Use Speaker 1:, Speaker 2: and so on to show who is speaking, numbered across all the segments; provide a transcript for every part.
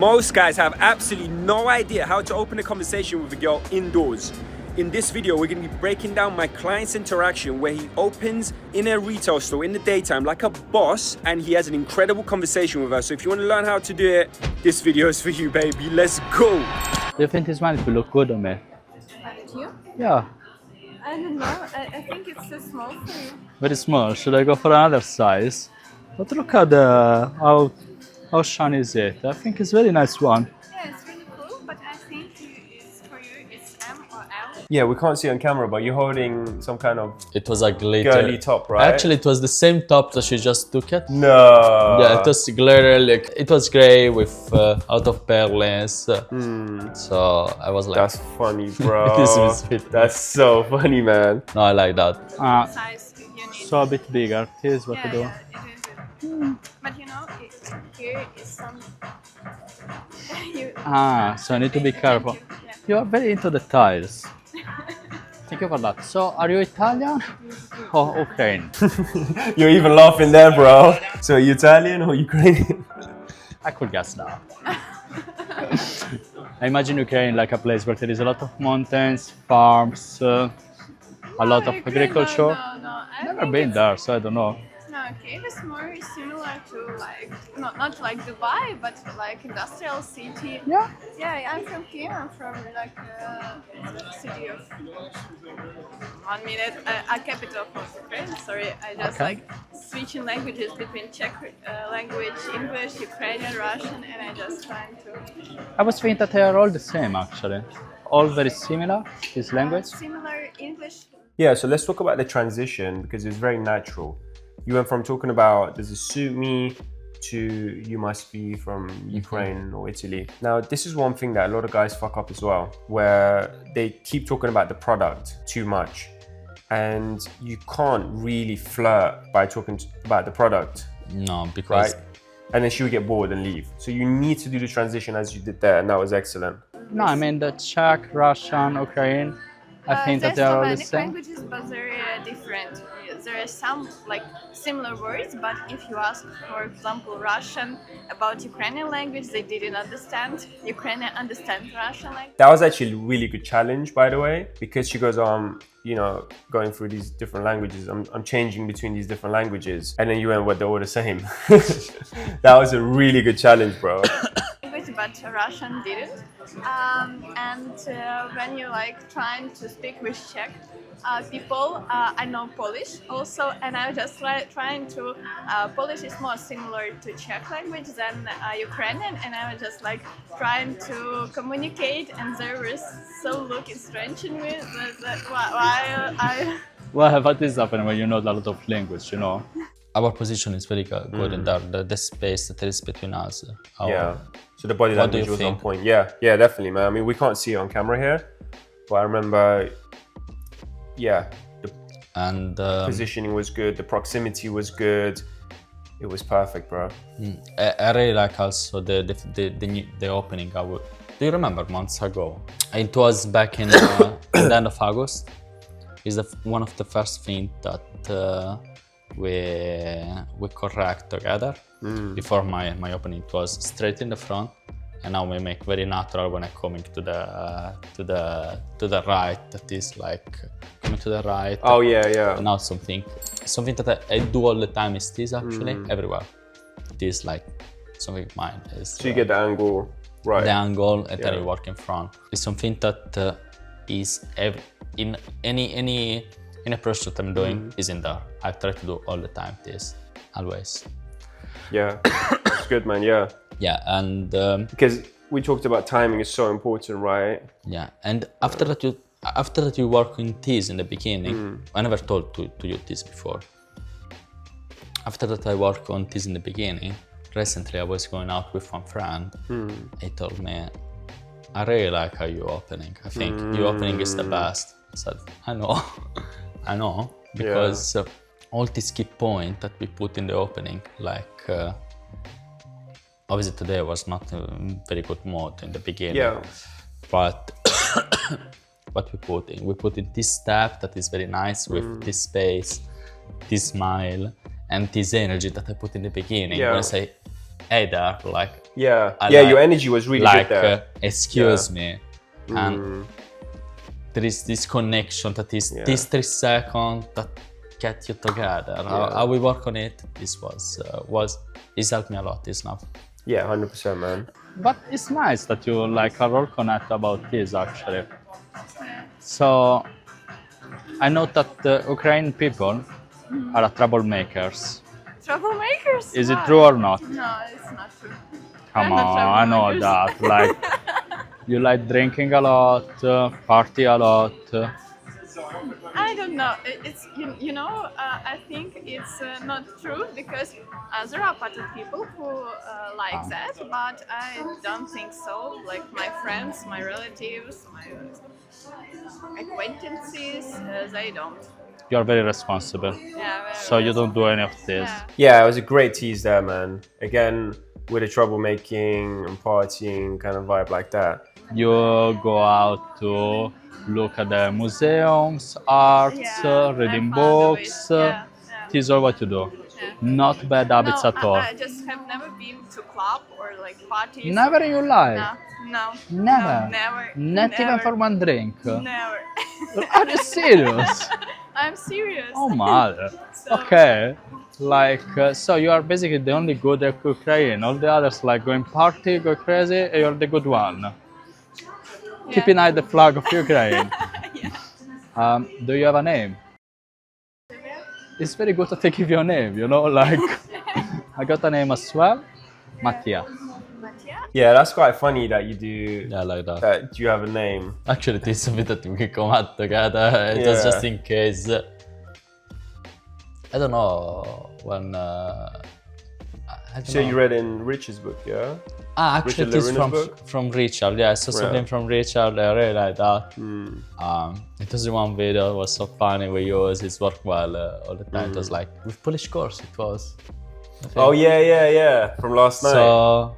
Speaker 1: Most guys have absolutely no idea how to open a conversation with a girl indoors. In this video, we're going to be breaking down my client's interaction where he opens in a retail store in the daytime like a boss and he has an incredible conversation with her. So if you want to learn how to do it, this video is for you, baby. Let's go.
Speaker 2: Do you think this one will look good on me?
Speaker 3: You?
Speaker 2: Yeah,
Speaker 3: I don't know. I think it's too small for you.
Speaker 2: very small. Should I go for another size? But look at how shiny is it? I think it's a very nice one.
Speaker 3: Yeah, it's really cool, but I think it's for you it's M or L.
Speaker 1: Yeah, we can't see on camera, but you're holding some kind of
Speaker 4: It was a glitter.
Speaker 1: girly top, right?
Speaker 4: Actually, it was the same top that she just took it.
Speaker 1: No.
Speaker 4: Yeah, it was glitter. Like it was grey with out of pearls. So I was like,
Speaker 1: That's funny, bro.
Speaker 4: This is fit.
Speaker 1: That's so funny, man.
Speaker 4: no, I like that.
Speaker 3: Size you need.
Speaker 2: So a bit bigger. Here's what to do.
Speaker 3: Yeah, it is. But you know, here is some.
Speaker 2: So I need to be careful.
Speaker 3: Yeah.
Speaker 2: You are very into the tiles. Thank you for that. So, are you Italian or Ukrainian?
Speaker 1: You're even laughing there, bro. So are you Italian or Ukrainian?
Speaker 2: I could guess that. I imagine Ukraine like a place where there is a lot of mountains, farms, a lot of agriculture.
Speaker 3: No.
Speaker 2: Never been there, so I don't know.
Speaker 3: No, Kiev is more similar to like not like Dubai, but like industrial city.
Speaker 2: Yeah.
Speaker 3: Yeah, I'm from Kiev. I'm from like city of 1 minute, a capital of Ukraine. Sorry, I just like switching languages between Czech language, English, Ukrainian, Russian, and I just trying to.
Speaker 2: I was thinking that they are all the same actually. All very similar, this language.
Speaker 3: Similar English.
Speaker 1: Yeah, so let's talk about the transition because it's very natural. You went from talking about does it suit me to you must be from Ukraine or Italy. Now, this is one thing that a lot of guys fuck up as well, where they keep talking about the product too much. And you can't really flirt by talking about the product,
Speaker 4: No, because
Speaker 1: right? And then she would get bored and leave. So you need to do the transition as you did there, and that was excellent.
Speaker 2: No, I mean the Czech, Russian, Ukraine. I think that they are all the same.
Speaker 3: Languages, but they're different. There are some like similar words, but if you ask, for example, Russian about Ukrainian language, they didn't understand. Ukrainian understand Russian language.
Speaker 1: That was actually a really good challenge, by the way, because she goes, you know, going through these different languages. I'm changing between these different languages. And then you went, what, they're all the same. That was a really good challenge, bro.
Speaker 3: But Russian didn't. When you're like trying to speak with Czech people, I know Polish also, and I'm just trying to. Polish is more similar to Czech language than Ukrainian, and I was just like trying to communicate, and they were so looking strange in me that why I.
Speaker 2: Well, what is happening when you know a lot of language, you know?
Speaker 4: our position is very good in there. The space that is between us.
Speaker 1: Yeah. So the body
Speaker 4: What do
Speaker 1: language
Speaker 4: you
Speaker 1: was on
Speaker 4: think?
Speaker 1: point. Yeah, definitely, man. I mean, we can't see it on camera here, but I remember, the
Speaker 4: And
Speaker 1: positioning was good, the proximity was good. It was perfect, bro.
Speaker 4: I really like also the opening. Do you remember months ago? It was back in the end of August. It's one of the first things that we correct together. Before my opening, it was straight in the front, and now we make very natural when I'm coming to the right. That is like coming to the right.
Speaker 1: Oh yeah.
Speaker 4: Now something that I do all the time is this actually everywhere. This like something of mine is.
Speaker 1: So you get the angle right.
Speaker 4: The angle and then
Speaker 1: Yeah.
Speaker 4: you work in front. It's something that is in any approach that I'm doing is in there. I try to do all the time this, always.
Speaker 1: Yeah, it's good, man. Yeah,
Speaker 4: Yeah, and
Speaker 1: because we talked about timing is so important, right?
Speaker 4: yeah, and after that you work in this in the beginning. I never told to you this before. After that I work on this in the beginning. Recently I was going out with one friend. He told me, I really like how you opening. I think you opening is the best. I said, I know, because all these key point that we put in the opening, like obviously today was not a very good mood in the beginning.
Speaker 1: Yeah.
Speaker 4: But what we put in this step that is very nice with this space, this smile, and this energy that I put in the beginning.
Speaker 1: Yeah.
Speaker 4: When I say, hey there, like
Speaker 1: Yeah,
Speaker 4: I
Speaker 1: yeah,
Speaker 4: like-
Speaker 1: your energy was really
Speaker 4: like,
Speaker 1: good there.
Speaker 4: excuse me. And there is this connection that is these 3 seconds that get you together. How we work on it, this it's helped me a lot, this now.
Speaker 1: Yeah, 100%, man.
Speaker 2: But it's nice that you like are all connect about this actually. So I know that the Ukrainian people are troublemakers.
Speaker 3: Troublemakers?
Speaker 2: Is it
Speaker 3: Why?
Speaker 2: true or not?
Speaker 3: No, it's not true.
Speaker 2: Come
Speaker 3: I'm not
Speaker 2: on, I know
Speaker 3: troublemakers.
Speaker 2: that. Like you like drinking a lot, party a lot.
Speaker 3: I don't know. It's you know. I think it's not true because there are part of people who like that, but I don't think so. Like my friends, my relatives, my acquaintances, they don't.
Speaker 2: You are very responsible.
Speaker 3: Yeah.
Speaker 2: So you don't do any of this.
Speaker 3: Yeah.
Speaker 1: Yeah, it was a great tease there, man. Again, with a troublemaking and partying kind of vibe like that.
Speaker 2: You go out to look at the museums, arts,
Speaker 3: Yeah,
Speaker 2: reading
Speaker 3: I'm fond of it.
Speaker 2: books.
Speaker 3: Yeah.
Speaker 2: This is all what you do.
Speaker 3: Yeah.
Speaker 2: Not bad habits
Speaker 3: No,
Speaker 2: at all.
Speaker 3: I just have never been to club or like parties.
Speaker 2: Never in your life.
Speaker 3: No.
Speaker 2: Never.
Speaker 3: No, never.
Speaker 2: Not
Speaker 3: never,
Speaker 2: even for one drink.
Speaker 3: Never.
Speaker 2: Are you serious?
Speaker 3: I'm serious.
Speaker 2: Oh mother.
Speaker 3: So-
Speaker 2: Okay. Like so you are basically the only good at Ukraine. All the others like going party, go crazy, and you're the good one.
Speaker 3: Yeah.
Speaker 2: Keeping high the flag of Ukraine.
Speaker 3: Yeah.
Speaker 2: Do you have a name? It's very good that they give you a name, you know, like I got a name as well, Mattias.
Speaker 3: But yeah.
Speaker 1: Yeah, that's quite funny that you do.
Speaker 4: Yeah, like that.
Speaker 1: That you have a name.
Speaker 4: Actually, this is something that we can come out together, just in case. I don't know when. I don't
Speaker 1: So
Speaker 4: know.
Speaker 1: you read in Rich's book, yeah?
Speaker 4: Actually,
Speaker 1: Richard
Speaker 4: it is
Speaker 1: Laruna's book?
Speaker 4: from Richard. Yeah, I saw something from Richard. I really like that. It was in one video. It was so funny. We use his work well all the time. It was like with Polish course. It was. I think.
Speaker 1: Oh yeah, from last night.
Speaker 4: So,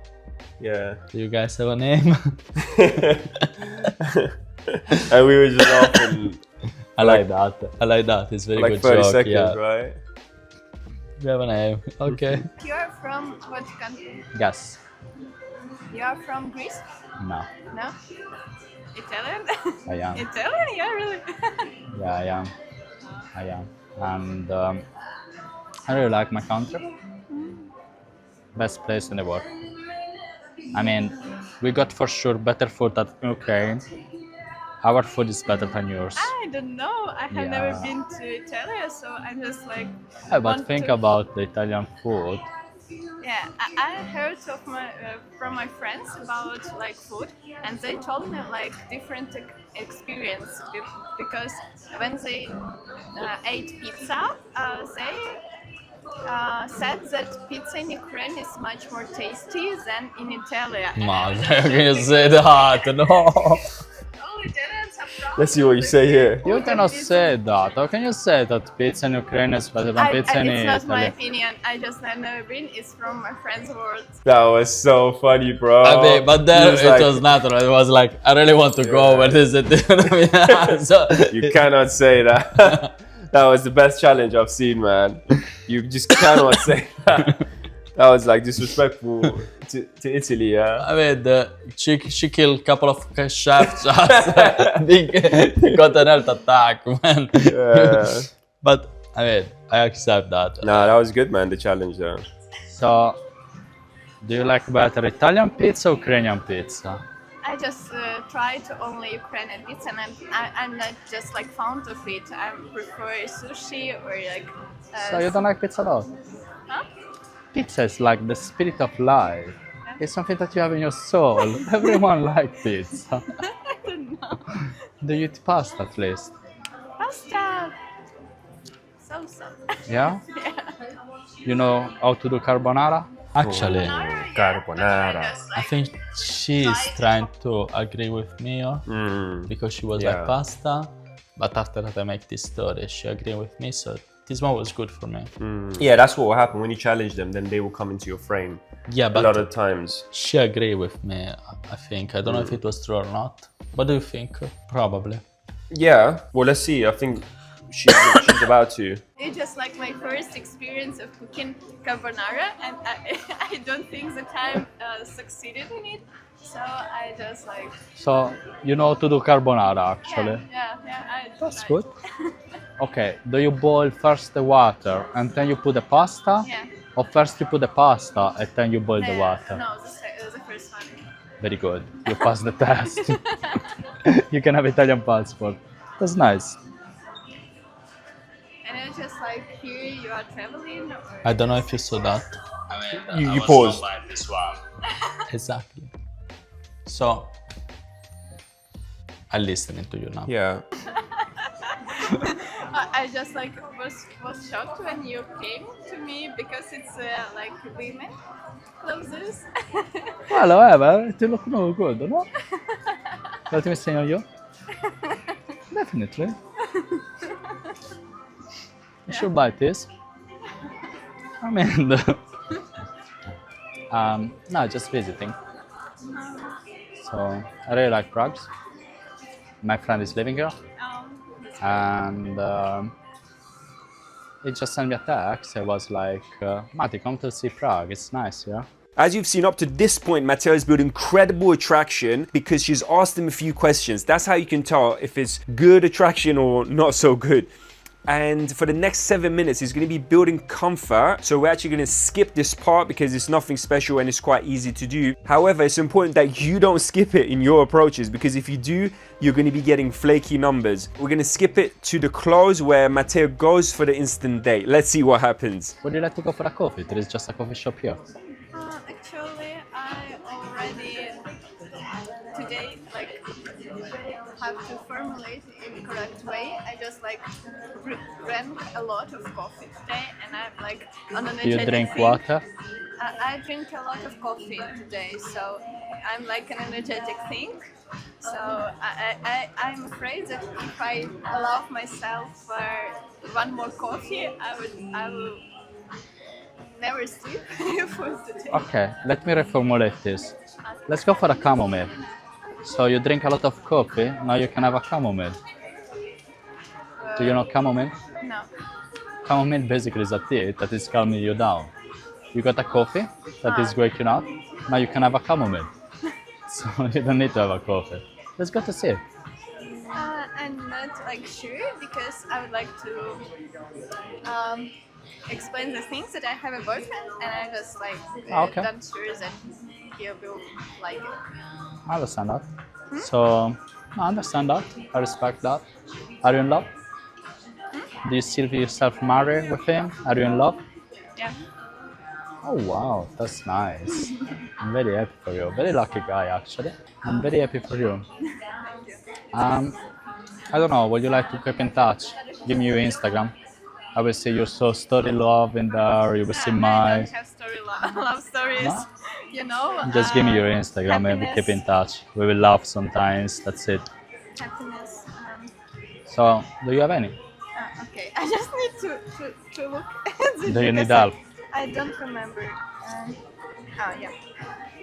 Speaker 1: Yeah.
Speaker 4: do you guys have a name?
Speaker 1: And we were just laughing
Speaker 4: I like that. I like that. It's very
Speaker 1: for like
Speaker 4: good
Speaker 1: 30
Speaker 4: joke.
Speaker 1: seconds,
Speaker 4: Yeah,
Speaker 1: right?
Speaker 4: we have a name. Okay.
Speaker 3: You're from what country?
Speaker 2: Yes.
Speaker 3: You're from Greece?
Speaker 2: No.
Speaker 3: No? Italian?
Speaker 2: I am.
Speaker 3: Italian? Yeah, really?
Speaker 2: Yeah, I am. And I really like my country. Best place in the world. I mean, we got for sure better food than Ukraine. Our food is better than yours.
Speaker 3: I don't know. I have never
Speaker 2: Yeah.
Speaker 3: been to Italy, so I'm just like.
Speaker 2: Yeah, but
Speaker 3: want
Speaker 2: think
Speaker 3: to-
Speaker 2: about the Italian food.
Speaker 3: Yeah, I heard of from my friends about like food, and they told me like different experience because when they ate pizza, they said that pizza in Ukraine is much more tasty than in Italy.
Speaker 4: Man, how can you say that? No.
Speaker 3: Oh, Italians have problems.
Speaker 1: Let's see what you say here.
Speaker 2: You cannot say that. How can you say that pizza in Ukraine is better than pizza in
Speaker 3: It's not my
Speaker 2: Italy?
Speaker 3: opinion. I just have never been. It's from my friend's world.
Speaker 1: That was so funny, bro.
Speaker 4: I mean, but
Speaker 1: He
Speaker 4: there
Speaker 1: was
Speaker 4: it
Speaker 1: like,
Speaker 4: was natural. It was like, I really want to go, but is it? So,
Speaker 1: You cannot say that. That was the best challenge I've seen, man. You just cannot say that. That was like disrespectful to Italy, yeah.
Speaker 4: I mean, she killed a couple of chefs just got an health attack, man.
Speaker 1: Yeah.
Speaker 4: But I mean, I accept that.
Speaker 1: Nah, that was good, man. The challenge, though.
Speaker 2: So, do you like better Italian pizza or Ukrainian pizza?
Speaker 3: I just try to only Ukrainian pizza, and I'm not just like fond of it. I prefer sushi or like.
Speaker 2: So you don't like pizza at all?
Speaker 3: Huh?
Speaker 2: Pizza is like the spirit of life. It's something that you have in your soul. Everyone likes pizza.
Speaker 3: I don't know.
Speaker 2: Do you eat pasta at least?
Speaker 3: Pasta. So.
Speaker 2: Yeah? You know how to do carbonara?
Speaker 4: Actually,
Speaker 1: Carbonara.
Speaker 4: I think she is trying to agree with me because she was like
Speaker 1: Yeah.
Speaker 4: pasta. But after that, I make this story. She agreed with me, so this one was good for me.
Speaker 1: Yeah, that's what will happen when you challenge them. Then they will come into your frame
Speaker 4: Yeah,
Speaker 1: a lot
Speaker 4: but
Speaker 1: of times.
Speaker 4: she agreed with me. I think. I don't know if it was true or not. What do you think? Probably.
Speaker 1: Yeah. Well, let's see. I think she's about to.
Speaker 3: It's just like my first experience of cooking carbonara, and I don't think that I succeeded in it. So I just like
Speaker 2: So you know to do carbonara actually.
Speaker 3: I
Speaker 2: That's
Speaker 3: tried.
Speaker 2: good. Okay, do you boil first the water and then you put the pasta?
Speaker 3: Yeah.
Speaker 2: Or first you put the pasta and then you boil the
Speaker 3: No,
Speaker 2: water?
Speaker 3: no, the first one.
Speaker 2: Very good. You passed the test. You can have Italian passport. That's nice.
Speaker 3: And it's just like here you are traveling. Or
Speaker 4: I don't know if you saw that.
Speaker 1: You paused.
Speaker 4: This one. Exactly. So, I'm listening to you now.
Speaker 1: Yeah.
Speaker 3: I just like was shocked when you came to me because it's like women clothes.
Speaker 2: Well, however, it look no good, no? Let me say on you. Definitely. You should buy this. I mean, no, just visiting. So I really like Prague. My friend is living here, and he just sent me a text. I was like, "Matti, come to see Prague. It's nice, yeah."
Speaker 1: As you've seen up to this point, Matteo has built incredible attraction because she's asked him a few questions. That's how you can tell if it's good attraction or not so good. And for the next 7 minutes, he's going to be building comfort. So we're actually going to skip this part because it's nothing special and it's quite easy to do. However, it's important that you don't skip it in your approaches, because if you do, you're going to be getting flaky numbers. We're going to skip it to the close where Matteo goes for the instant date. Let's see what happens.
Speaker 2: Would you like to go for a coffee? There is just a coffee shop here.
Speaker 3: Actually, I already today like have to formulate in the correct way. I just like drank a lot of coffee today, and I'm like on an
Speaker 2: Do you
Speaker 3: energetic
Speaker 2: drink
Speaker 3: thing.
Speaker 2: water?
Speaker 3: I drink a lot of coffee today, so I'm like an energetic thing. So I'm afraid that if I allow myself for one more coffee, I will never sleep for today.
Speaker 2: Okay, let me reformulate this. Let's go for a chamomile. So you drink a lot of coffee, now you can have a chamomile. Do you know chamomile?
Speaker 3: No.
Speaker 2: Chamomile basically is a tea that is calming you down. You got a coffee that is waking up, now you can have a chamomile. So you don't need to have a coffee. Let's go to see.
Speaker 3: I'm not like sure because I would like to explain the things that I have a boyfriend, and I just like
Speaker 2: Okay.
Speaker 3: not sure that he will like it.
Speaker 2: I understand that. So, I understand that. I respect that. Are you in love? Do you see yourself married with him? Are you in love?
Speaker 3: Yeah.
Speaker 2: Oh wow, that's nice. I'm very happy for you. Very lucky guy actually. I'm very happy for you. I don't know, would you like to keep in touch? Give me your Instagram. I will see your story love in there, you will see
Speaker 3: I
Speaker 2: my...
Speaker 3: don't have love stories.
Speaker 2: No?
Speaker 3: You know.
Speaker 2: Just give me your Instagram and we keep in touch. We will laugh sometimes, that's it.
Speaker 3: Happiness.
Speaker 2: So, do you have any?
Speaker 3: Okay, I just need to look at this.
Speaker 2: Do you need
Speaker 3: because
Speaker 2: help?
Speaker 3: I don't remember. Yeah.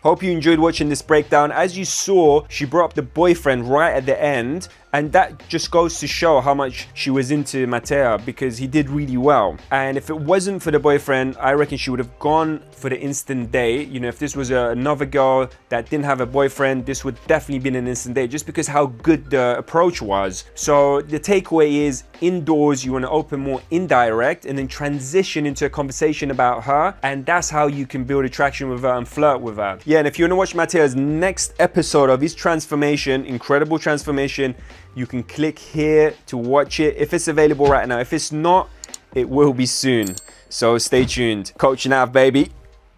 Speaker 1: Hope you enjoyed watching this breakdown. As you saw, she brought up the boyfriend right at the end, and that just goes to show how much she was into Matteo, because he did really well. And if it wasn't for the boyfriend, I reckon she would have gone for the instant date. You know, if this was another girl that didn't have a boyfriend, this would definitely been an instant date, just because how good the approach was. So the takeaway is, indoors you want to open more indirect and then transition into a conversation about her, and that's how you can build attraction with her and flirt with her. Yeah, and if you want to watch Matteo's next episode of his transformation, incredible transformation, you can click here to watch it if it's available right now. If it's not, it will be soon. So stay tuned. Coaching out, baby.